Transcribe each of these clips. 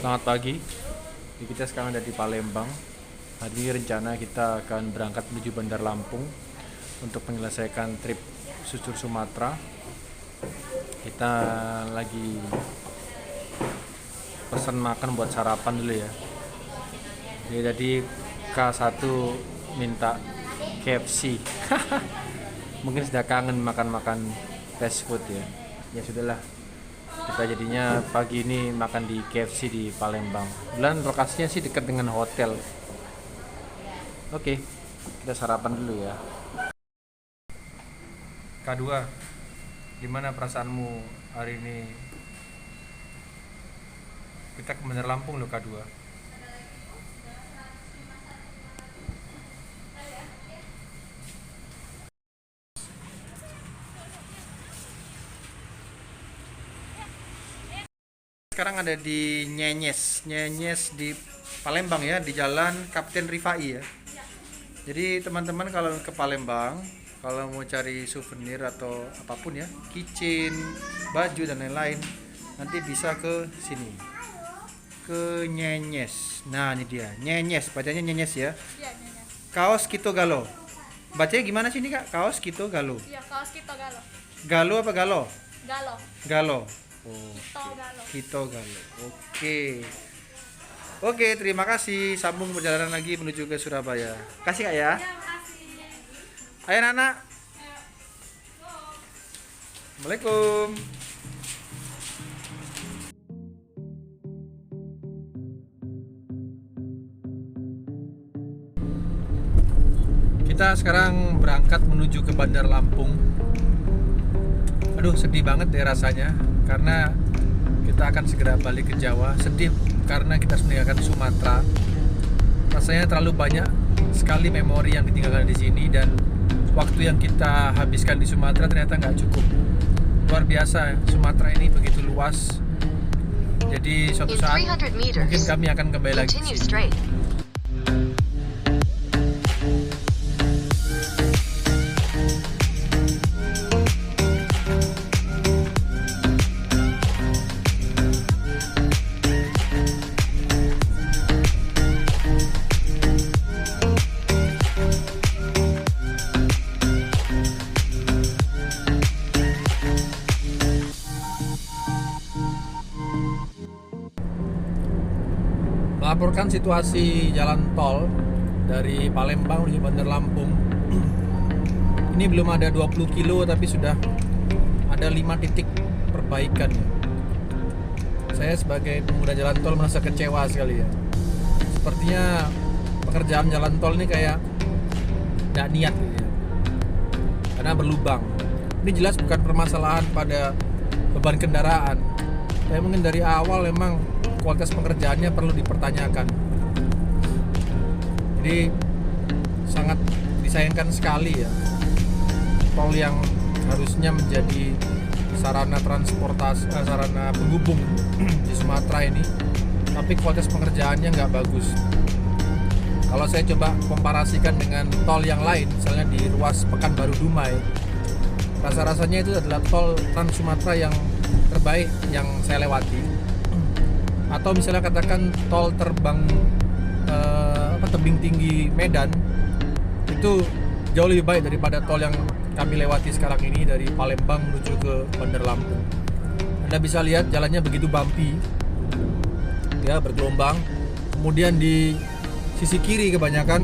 Selamat pagi. Jadi kita sekarang ada di Palembang. Hari ini rencana kita akan berangkat menuju Bandar Lampung untuk menyelesaikan trip susur Sumatera. Kita lagi pesan makan buat sarapan dulu ya. Jadi K1 minta KFC. Mungkin sudah kangen makan-makan fast food ya. Ya sudahlah. Kita jadinya pagi ini makan di KFC di Palembang. Dan lokasinya sih dekat dengan hotel. Oke, kita sarapan dulu ya. K2, gimana perasaanmu hari ini? Kita ke Bandar Lampung loh K2. Sekarang ada di Nyenyes di Palembang ya, di Jalan Kapten Rifai ya. Jadi teman-teman kalau ke Palembang, kalau mau cari souvenir atau apapun ya, kitchen, baju dan lain-lain, nanti bisa ke sini, ke Nyenyes. Nah ini dia, Nyenyes, bacanya Nyenyes ya. Iya, nyanyi. Kaos Kito Galo. Bacanya gimana sih ini kak? Kaos Kito Galo. Iya, kaos Kito Galo. Galo apa Galo? Galo. Galo. Oh. Kito Galo. Kito Galo. Oke. Oke, terima kasih. Sambung perjalanan lagi menuju ke Surabaya. Kasih kak ya. Ya, makasih. Ayo Nana. Assalamualaikum. Kita sekarang berangkat menuju ke Bandar Lampung. Aduh, sedih banget deh rasanya karena kita akan segera balik ke Jawa. Sedih karena kita harus meninggalkan Sumatera. Rasanya terlalu banyak sekali memori yang ditinggalkan di sini dan waktu yang kita habiskan di Sumatera ternyata nggak cukup. Luar biasa, Sumatera ini begitu luas. Jadi suatu saat mungkin kami akan kembali lagi ke sini. Melaporkan situasi jalan tol dari Palembang menuju Bandar Lampung. Ini belum ada 20 kilo tapi sudah ada 5 titik perbaikan. Saya sebagai pengguna jalan tol merasa kecewa sekali ya. Sepertinya pekerjaan jalan tol ini kayak tidak niat gitu ya. Karena berlubang. Ini jelas bukan permasalahan pada beban kendaraan. Tapi mungkin dari awal memang kualitas pengerjaannya perlu dipertanyakan. Jadi sangat disayangkan sekali ya, tol yang harusnya menjadi sarana transportasi, sarana penghubung di Sumatera ini, tapi kualitas pengerjaannya nggak bagus. Kalau saya coba komparasikan dengan tol yang lain, misalnya di ruas Pekanbaru Dumai, rasa-rasanya itu adalah tol Trans Sumatera yang terbaik yang saya lewati. Atau misalnya katakan tol terbang tebing tinggi Medan, itu jauh lebih baik daripada tol yang kami lewati sekarang ini dari Palembang menuju ke Bandar Lampung. Anda bisa lihat jalannya begitu bumpy ya, bergelombang. Kemudian di sisi kiri kebanyakan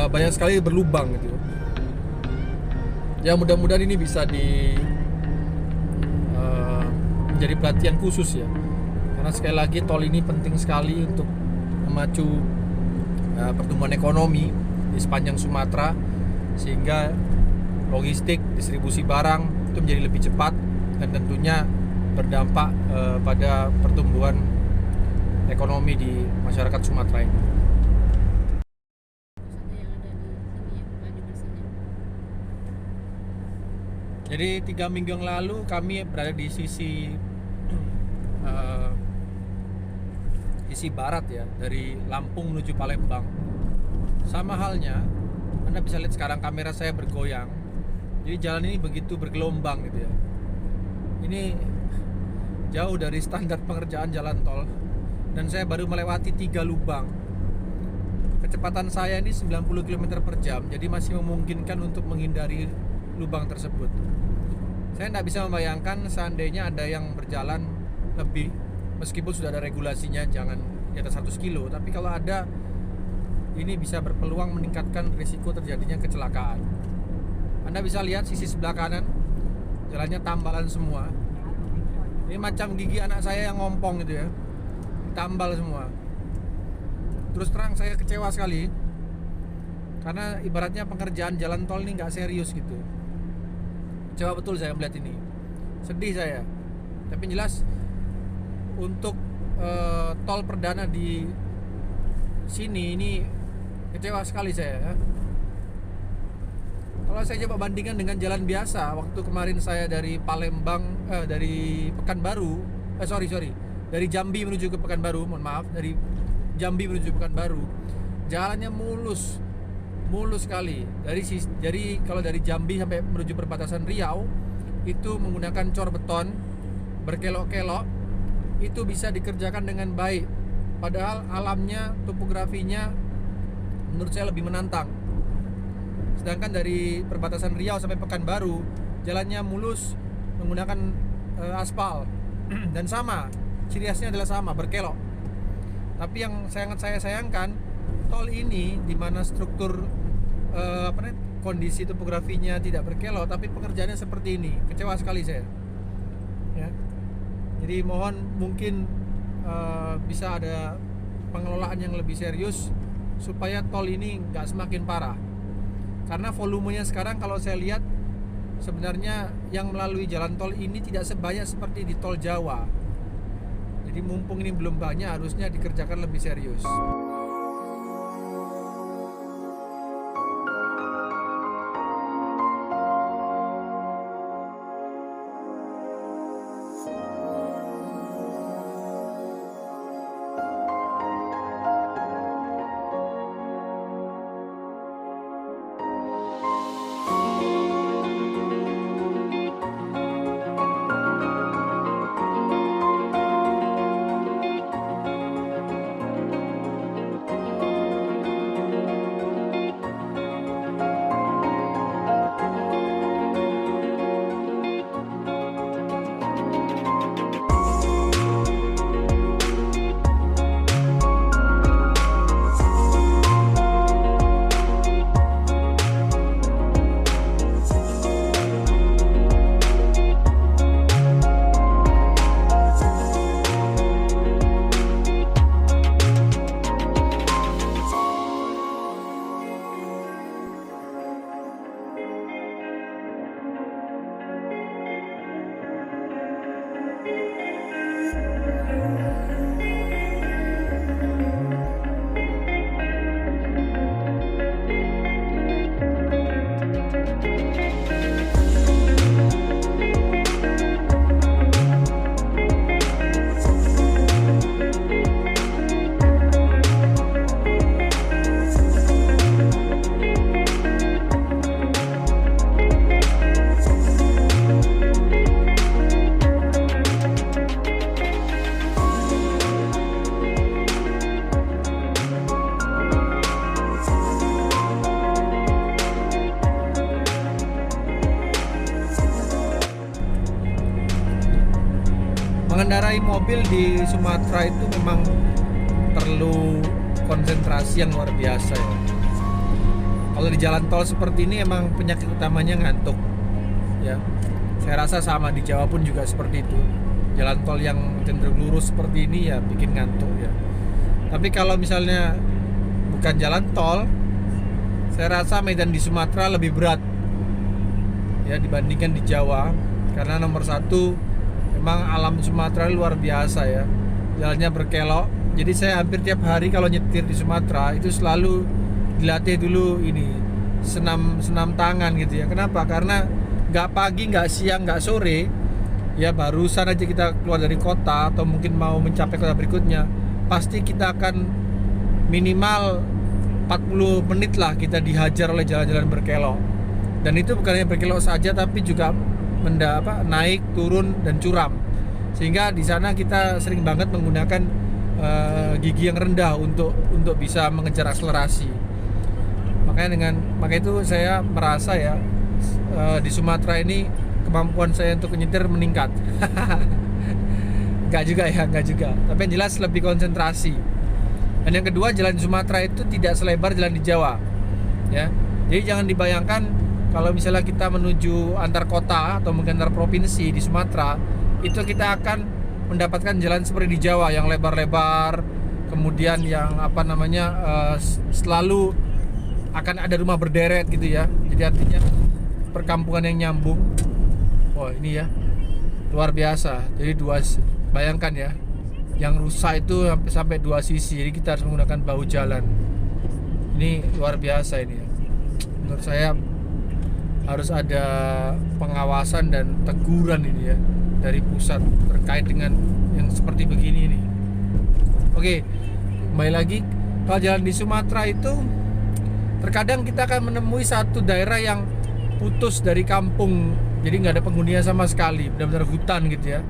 banyak sekali berlubang gitu ya. Mudah-mudahan ini bisa menjadi perhatian khusus ya, karena sekali lagi tol ini penting sekali untuk memacu pertumbuhan ekonomi di sepanjang Sumatera, sehingga logistik, distribusi barang itu menjadi lebih cepat dan tentunya berdampak pada pertumbuhan ekonomi di masyarakat Sumatera ini. Jadi 3 minggu yang lalu kami berada di sisi barat ya, dari Lampung menuju Palembang. Sama halnya, Anda bisa lihat sekarang kamera saya bergoyang. Jadi jalan ini begitu bergelombang gitu ya. Ini jauh dari standar pengerjaan jalan tol, dan saya baru melewati 3 lubang. Kecepatan saya ini 90 km per jam, jadi masih memungkinkan untuk menghindari lubang tersebut. Saya tidak bisa membayangkan seandainya ada yang berjalan lebih, meskipun sudah ada regulasinya jangan di atas 100 kilo, tapi kalau ada, ini bisa berpeluang meningkatkan risiko terjadinya kecelakaan. Anda bisa lihat sisi sebelah kanan, jalannya tambalan semua. Ini macam gigi anak saya yang ngompong gitu ya, tambal semua. Terus terang saya kecewa sekali, karena ibaratnya pengerjaan jalan tol ini nggak serius gitu. Kecewa betul saya melihat ini, sedih saya. Tapi jelas untuk tol perdana di sini ini kecewa sekali saya ya. Kalau saya coba bandingkan dengan jalan biasa, waktu kemarin saya dari Palembang, dari Pekanbaru, dari Jambi menuju ke Pekanbaru, mohon maaf, dari Jambi menuju Pekanbaru, jalannya mulus sekali. Dari kalau dari Jambi sampai menuju perbatasan Riau, itu menggunakan cor beton berkelok-kelok, itu bisa dikerjakan dengan baik. Padahal alamnya, topografinya menurut saya lebih menantang. Sedangkan dari perbatasan Riau sampai Pekanbaru, jalannya mulus menggunakan aspal dan sama, ciri khasnya adalah sama, berkelok. Tapi yang sangat saya sayangkan, tol ini di mana struktur kondisi topografinya tidak berkelok, tapi pekerjaannya seperti ini. Kecewa sekali saya. Ya. Jadi mohon mungkin bisa ada pengelolaan yang lebih serius supaya tol ini nggak semakin parah. Karena volumenya sekarang kalau saya lihat sebenarnya yang melalui jalan tol ini tidak sebanyak seperti di tol Jawa. Jadi mumpung ini belum banyak, harusnya dikerjakan lebih serius. Mengendarai mobil di Sumatera itu memang perlu konsentrasi yang luar biasa ya. Kalau di jalan tol seperti ini emang penyakit utamanya ngantuk ya. Saya rasa sama di Jawa pun juga seperti itu. Jalan tol yang cenderung lurus seperti ini ya bikin ngantuk ya. Tapi kalau misalnya bukan jalan tol, saya rasa medan di Sumatera lebih berat ya dibandingkan di Jawa. Karena nomor satu, memang alam Sumatera luar biasa ya, jalannya berkelok. Jadi saya hampir tiap hari kalau nyetir di Sumatera itu selalu dilatih dulu ini senam tangan gitu ya. Kenapa? Karena nggak pagi, nggak siang, nggak sore ya, barusan aja kita keluar dari kota atau mungkin mau mencapai kota berikutnya, pasti kita akan minimal 40 menit lah kita dihajar oleh jalan-jalan berkelok. Dan itu bukan hanya berkelok saja, tapi juga naik, turun, dan curam. Sehingga di sana kita sering banget menggunakan gigi yang rendah untuk bisa mengejar akselerasi. Makanya itu saya merasa ya di Sumatera ini kemampuan saya untuk nyetir meningkat. Enggak juga. Tapi yang jelas lebih konsentrasi. Dan yang kedua, jalan di Sumatera itu tidak selebar jalan di Jawa. Ya. Jadi jangan dibayangkan kalau misalnya kita menuju antar kota atau mungkin antar provinsi di Sumatera, itu kita akan mendapatkan jalan seperti di Jawa yang lebar-lebar, kemudian yang selalu akan ada rumah berderet gitu ya. Jadi artinya perkampungan yang nyambung. Wah, ini ya luar biasa. Jadi bayangkan ya, yang rusak itu sampai dua sisi. Jadi kita harus menggunakan bahu jalan. Ini luar biasa ini ya. Menurut saya harus ada pengawasan dan teguran ini ya dari pusat terkait dengan yang seperti begini nih. Oke, kembali lagi, kalau jalan di Sumatera itu terkadang kita akan menemui satu daerah yang putus dari kampung, jadi nggak ada penghuninya sama sekali, benar-benar hutan gitu ya.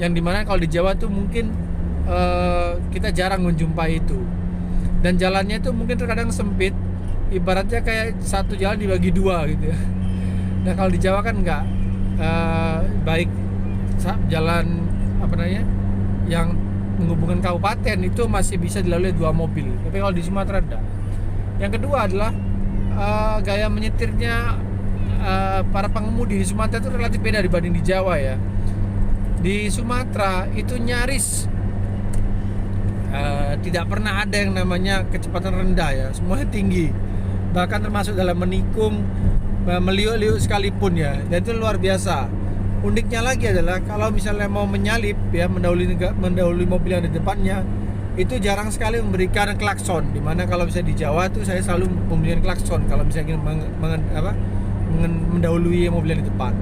Yang dimana kalau di Jawa tuh mungkin kita jarang menjumpai itu. Dan jalannya itu mungkin terkadang sempit, ibaratnya kayak satu jalan dibagi dua gitu ya. Nah kalau di Jawa kan nggak, baik jalan yang menghubungkan kabupaten itu masih bisa dilalui 2 mobil. Tapi kalau di Sumatera enggak. Yang kedua adalah gaya menyetirnya para pengemudi di Sumatera itu relatif beda dibanding di Jawa ya. Di Sumatera itu nyaris tidak pernah ada yang namanya kecepatan rendah ya, semuanya tinggi, bahkan termasuk dalam menikung, meliuk-liuk sekalipun ya. Dan itu luar biasa. Uniknya lagi adalah kalau misalnya mau menyalip ya, mendahului mobil yang di depannya, itu jarang sekali memberikan klakson. Dimana kalau misalnya di Jawa tuh saya selalu memberikan klakson kalau misalnya ingin mendahului mobil yang di depan.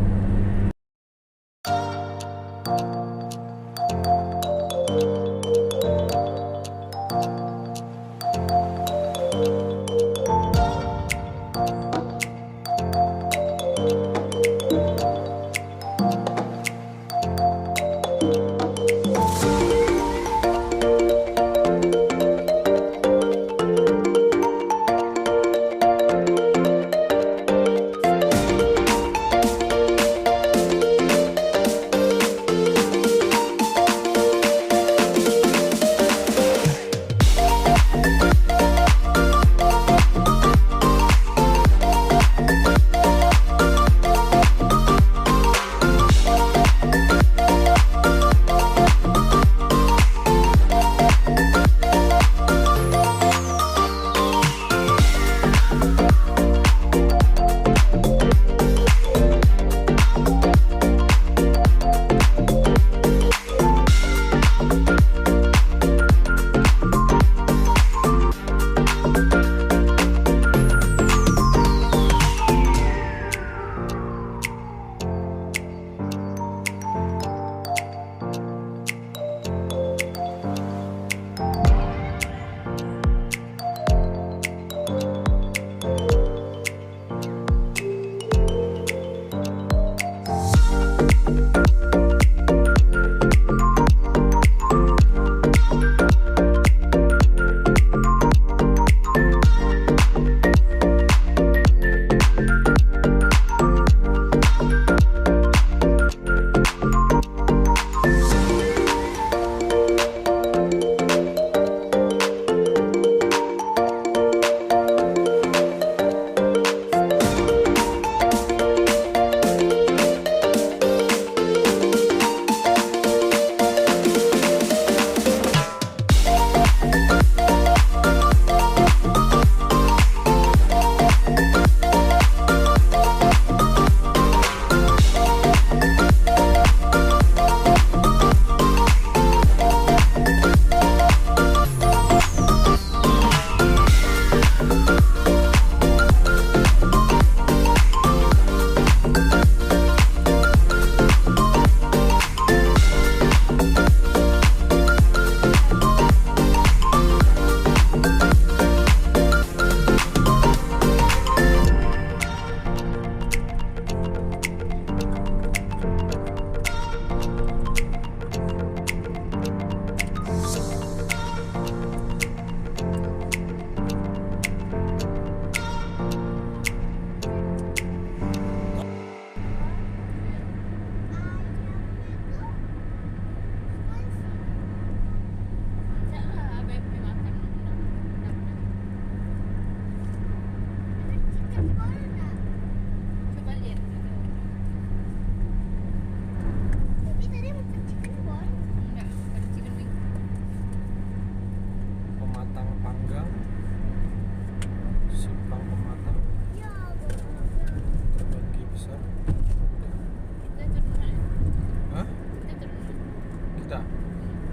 juta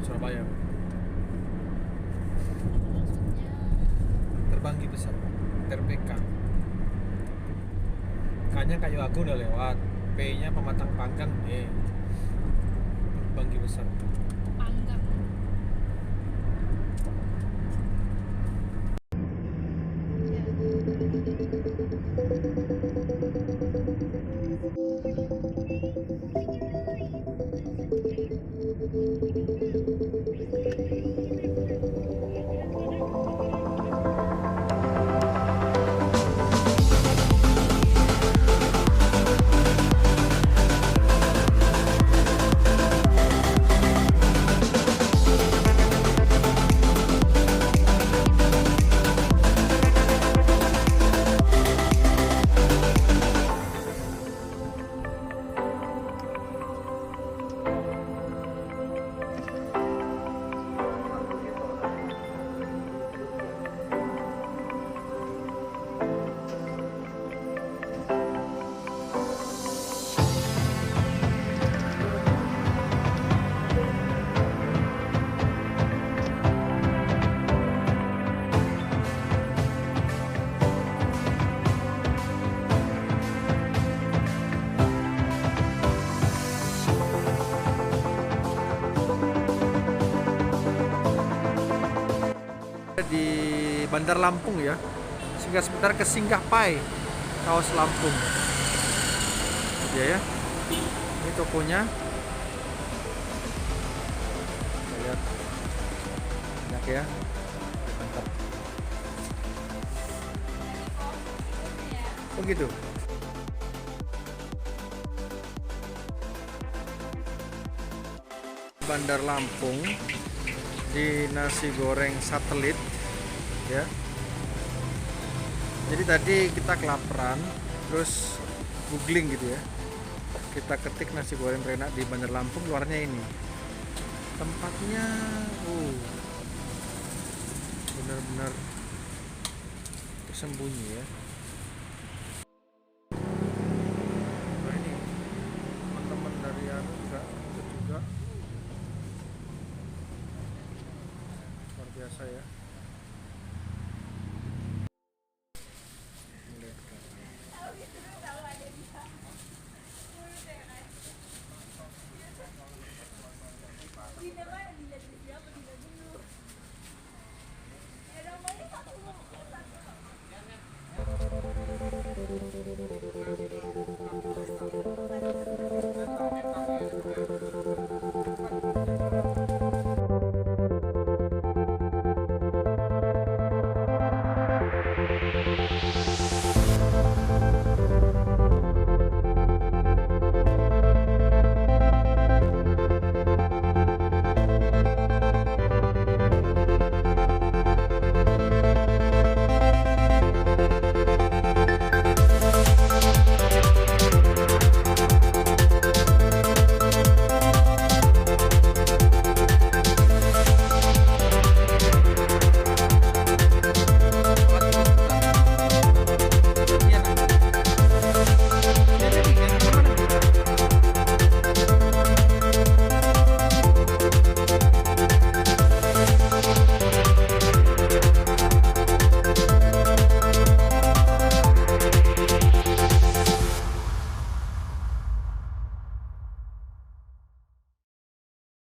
Surabaya. Maksudnya Terbanggi besar TRPK. K-nya Kayu Agung udah lewat, P-nya Pematang Panggang nih. Terbanggi besar. panggang. Ya. Di Bandar Lampung ya, singgah sebentar ke Singgahpai Kaos Lampung ya. Ini tokonya, kita lihat banyak ya, mantap. Oh gitu. Bandar Lampung di nasi goreng satelit ya. Jadi tadi kita kelaparan, terus googling gitu ya, kita ketik nasi goreng enak di Bandar Lampung, keluarnya ini tempatnya. Benar-benar tersembunyi ya. Nah ini teman-teman dari anu juga ikut juga, luar biasa ya.